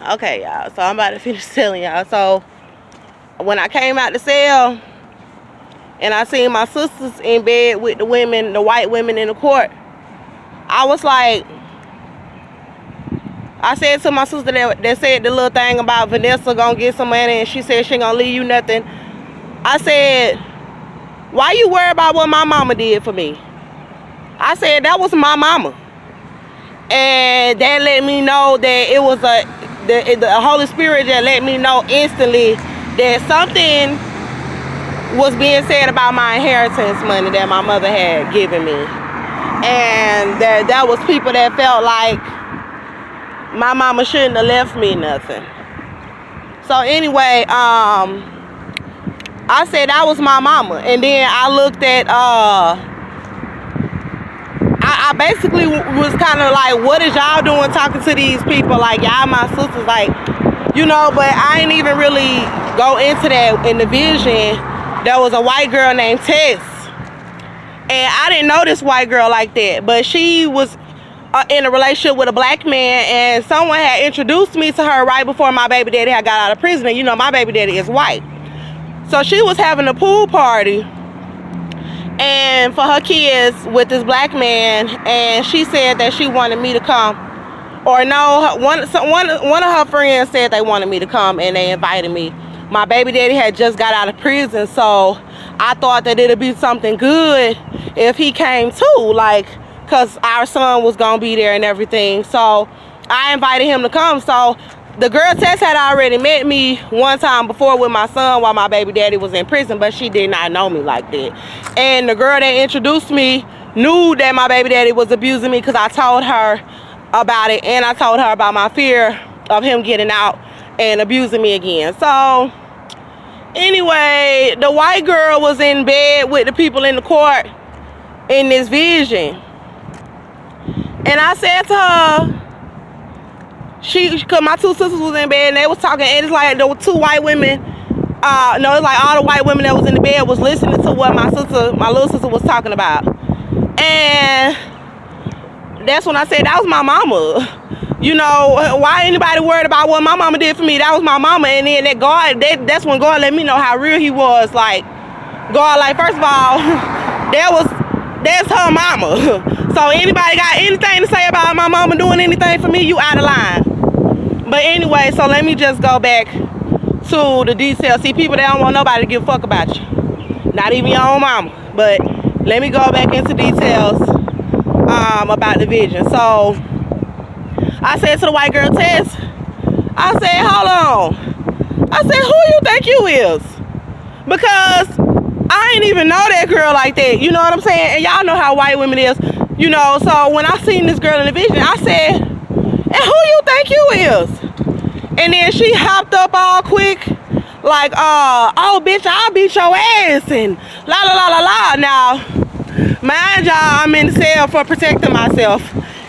Okay, y'all. So I'm about to finish telling y'all. So when I came out the cell and I seen my sisters in bed with the women, the white women in the court, I was like, I said to my sister that said the little thing about Vanessa gonna get some money and she said she ain't gonna leave you nothing. I said, why you worry about what my mama did for me? I said, that was my mama. And that let me know that it was the Holy Spirit that let me know instantly that something was being said about my inheritance money that my mother had given me. And that was people that felt like my mama shouldn't have left me nothing. So anyway, I said that was my mama. And then I looked at, I basically was kind of like, what is y'all doing talking to these people? Like, y'all my sisters, like, you know, but I ain't even really go into that in the vision. There was a white girl named Tess. And I didn't know this white girl like that. But she was in a relationship with a black man, and someone had introduced me to her right before my baby daddy had got out of prison. And you know, my baby daddy is white. So she was having a pool party and for her kids with this black man, and she said that she wanted me to come. Or no, one of her friends said they wanted me to come and they invited me. My baby daddy had just got out of prison, so I thought that it'd be something good if he came too, like, cause our son was gonna be there and everything. So I invited him to come. So the girl Tess had already met me one time before with my son while my baby daddy was in prison, but she did not know me like that. And the girl that introduced me knew that my baby daddy was abusing me because I told her about it, and I told her about my fear of him getting out and abusing me again. So anyway, the white girl was in bed with the people in the court in this vision. And I said to her, cause my two sisters was in bed and they was talking, and it's like there were two white women, no, it's like all the white women that was in the bed was listening to what my little sister was talking about. And that's when I said, that was my mama. You know, why anybody worried about what my mama did for me? That was my mama. And then that God, that's when God let me know how real he was. Like, God, like, first of all, that's her mama. So anybody got anything to say about my mama doing anything for me, you out of line. But anyway, so let me just go back to the details. See, people, they don't want nobody to give a fuck about you. Not even your own mama. But let me go back into details about the vision. So I said to the white girl, Tess, I said, hold on. I said, who you think you is? Because I ain't even know that girl like that. You know what I'm saying? And y'all know how white women is. You know, so when I seen this girl in the vision, I said, and who you think you is? And then she hopped up all quick, like, oh, bitch, I'll beat your ass, and la, la, la, la, la. Now, mind y'all, I'm in the cell for protecting myself,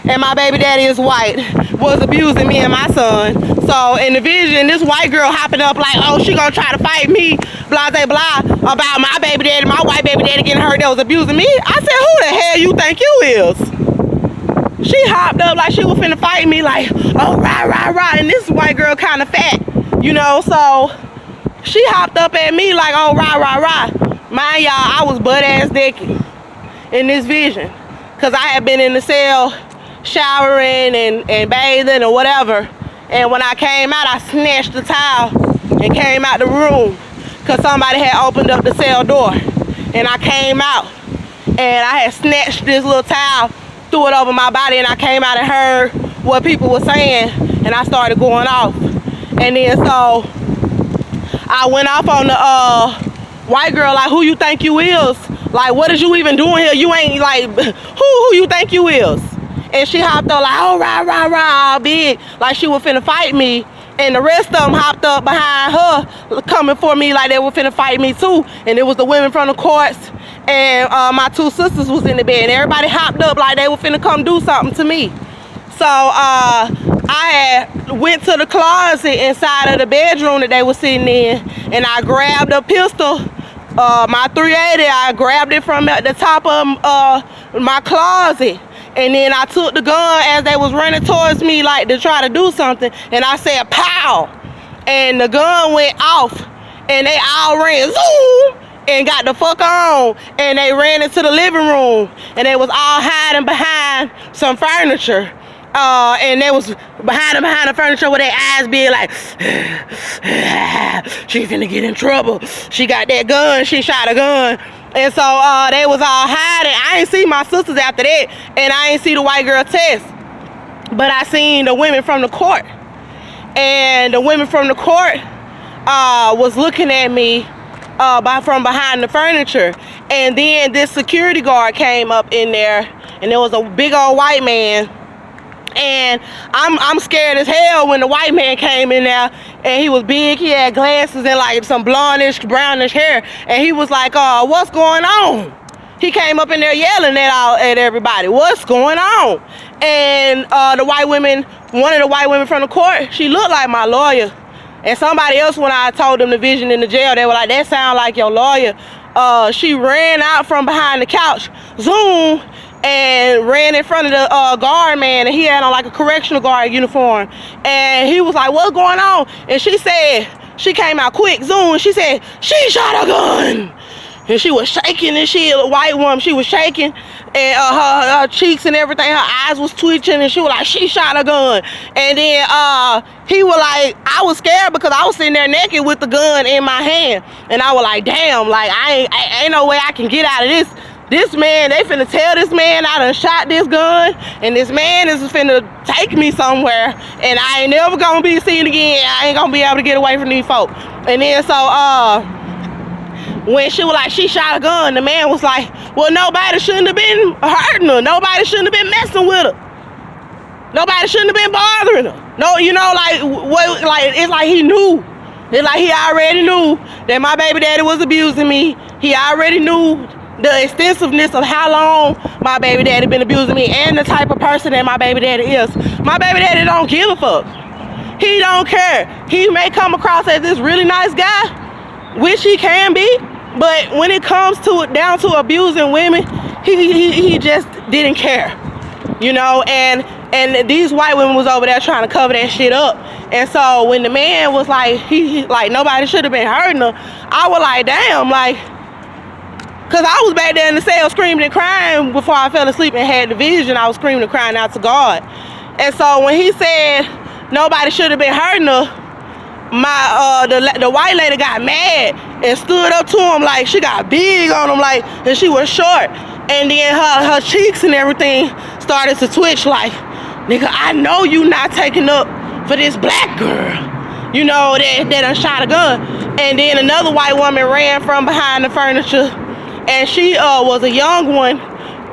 and my baby daddy is white, was abusing me and my son. So in the vision, this white girl hopping up like, oh, she gonna try to fight me, blah, blah, blah, about my baby daddy, my white baby daddy getting hurt that was abusing me. I said, who the hell you think you is? She hopped up like she was finna fight me, like, oh, rah, rah, rah. And this white girl kind of fat, you know, so she hopped up at me like, oh, rah, rah, rah. Mind y'all, I was butt-ass naked in this vision because I had been in the cell showering and bathing or whatever. And when I came out, I snatched the towel and came out the room because somebody had opened up the cell door. And I came out and I had snatched this little towel, threw it over my body, and I came out and heard what people were saying, and I started going off. And then so I went off on the white girl, like, who you think you is? Like, what is you even doing here? You ain't, like, who you think you is? And she hopped up like, oh, rah, rah, rah, all big, like she was finna fight me. And the rest of them hopped up behind her, coming for me like they were finna fight me too. And it was the women from the courts, and my two sisters was in the bed. And everybody hopped up like they were finna come do something to me. So I had went to the closet inside of the bedroom that they were sitting in, and I grabbed a pistol, my .380. I grabbed it from at the top of my closet. And then I took the gun as they was running towards me, like to try to do something, and I said, pow! And the gun went off, and they all ran, zoom, and got the fuck on, and they ran into the living room, and they was all hiding behind some furniture. And they was behind the furniture with their eyes being like, she's finna get in trouble. She got that gun, she shot a gun. And so they was all hiding. I ain't see my sisters after that, and I ain't see the white girl Tess. But I seen the women from the court. And the women from the court was looking at me from behind the furniture. And then this security guard came up in there, and there was a big old white man. And I'm scared as hell when the white man came in there, and he was big, he had glasses and like some blondish, brownish hair, and he was like, what's going on? He came up in there yelling at everybody, what's going on? And the white women, one of the white women from the court, she looked like my lawyer. And somebody else, when I told them the vision in the jail, they were like, that sound like your lawyer. She ran out from behind the couch, zoom, and ran in front of the guard man, and he had on like a correctional guard uniform. And he was like, what's going on? And she said, she came out quick, zoom, and she said, she shot a gun. And she was shaking, and she, a white woman, she was shaking, and her cheeks and everything, her eyes was twitching, and she was like, she shot a gun. And then he was like, I was scared because I was sitting there naked with the gun in my hand, and I was like, damn, like I ain't no way I can get out of this. This man, they finna tell this man I done shot this gun, and this man is finna take me somewhere, and I ain't never gonna be seen again. I ain't gonna be able to get away from these folk. And then so when she was like, she shot a gun, the man was like, well, nobody shouldn't have been hurting her. Nobody shouldn't have been messing with her. Nobody shouldn't have been bothering her. No, you know, like what? Like it's like he knew. It's like he already knew that my baby daddy was abusing me. He already knew the extensiveness of how long my baby daddy been abusing me, and the type of person that my baby daddy is. My baby daddy don't give a fuck. He don't care. He may come across as this really nice guy, which he can be, but when it comes to it, down to abusing women, he just didn't care, you know. And these white women was over there trying to cover that shit up. And so when the man was like, he like nobody should have been hurting her, I was like, damn, like. Because I was back there in the cell screaming and crying before I fell asleep and had the vision. I was screaming and crying out to God. And so when he said nobody should have been hurting her, the white lady got mad and stood up to him like she got big on him, like, and she was short. And then her cheeks and everything started to twitch like, nigga, I know you not taking up for this black girl, you know, that done shot a gun. And then another white woman ran from behind the furniture, and she was a young one,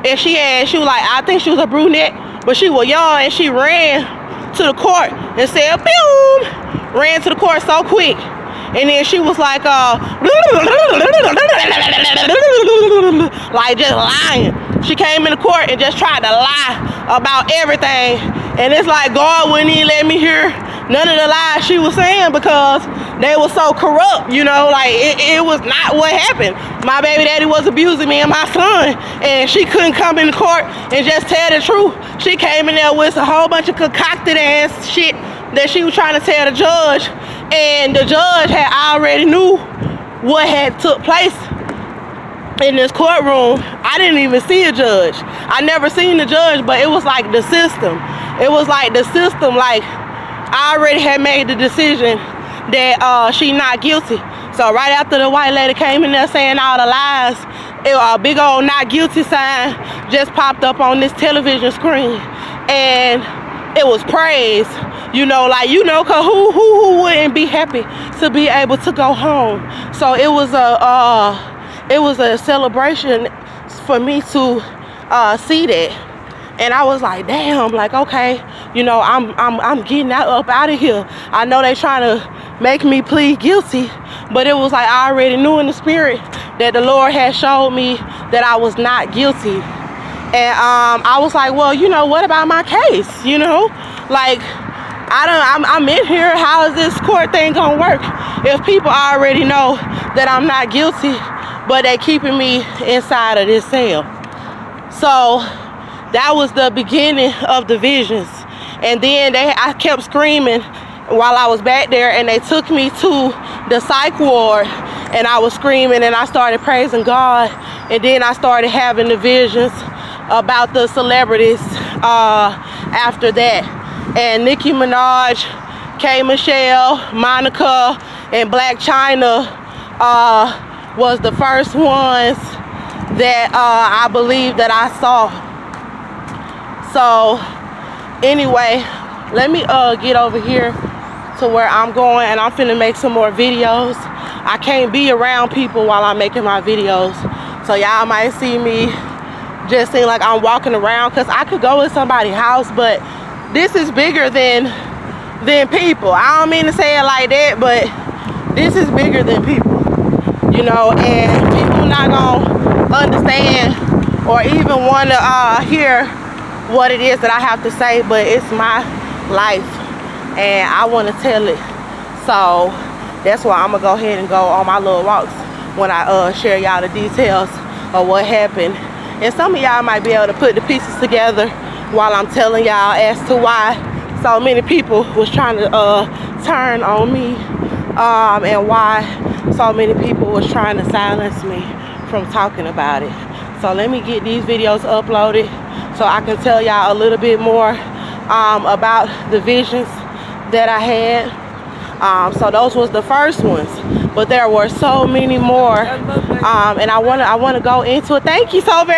and she was like, I think she was a brunette, but she was young, and she ran to the court and said, boom, ran to the court so quick. And then she was like, like just lying. She came in the court and just tried to lie about everything. And it's like God wouldn't even let me hear none of the lies she was saying because they were so corrupt, you know, like it was not what happened. My baby daddy was abusing me and my son, and she couldn't come in the court and just tell the truth. She came in there with a whole bunch of concocted ass shit that she was trying to tell the judge, and the judge had already knew what had took place in this courtroom. I didn't even see a judge. I never seen the judge, but it was like the system. It was like the system, like I already had made the decision that she not guilty. So right after the white lady came in there saying all the lies, a big old not guilty sign just popped up on this television screen, and it was praise. You know, like, you know, cause who wouldn't be happy to be able to go home? So it was a celebration for me to see that. And I was like, damn, like, okay, you know, I'm getting up out of here. I know they trying to make me plead guilty, but it was like I already knew in the spirit that the Lord had showed me that I was not guilty. And I was like, well, you know, what about my case? You know, like, I'm in here. How is this court thing gonna work if people already know that I'm not guilty, but they keeping me inside of this cell? So that was the beginning of the visions. And then I kept screaming while I was back there, and they took me to the psych ward, and I was screaming and I started praising God. And then I started having the visions about the celebrities after that. And Nicki Minaj, K. Michelle, Monica, and Black China was the first ones that I believe that I saw. So anyway, let me get over here to where I'm going, and I'm finna make some more videos. I can't be around people while I'm making my videos, so y'all might see me just seem like I'm walking around, because I could go in somebody's house, but this is bigger than people. I don't mean to say it like that, but this is bigger than people, you know, and people not gonna understand or even want to hear what it is that I have to say, but it's my life and I want to tell it. So that's why I'm gonna go ahead and go on my little walks when I share y'all the details of what happened. And some of y'all might be able to put the pieces together while I'm telling y'all as to why so many people was trying to turn on me, and why so many people was trying to silence me from talking about it. So let me get these videos uploaded so I can tell y'all a little bit more about the visions that I had. So those was the first ones, but there were so many more, and I want to go into it. Thank you so very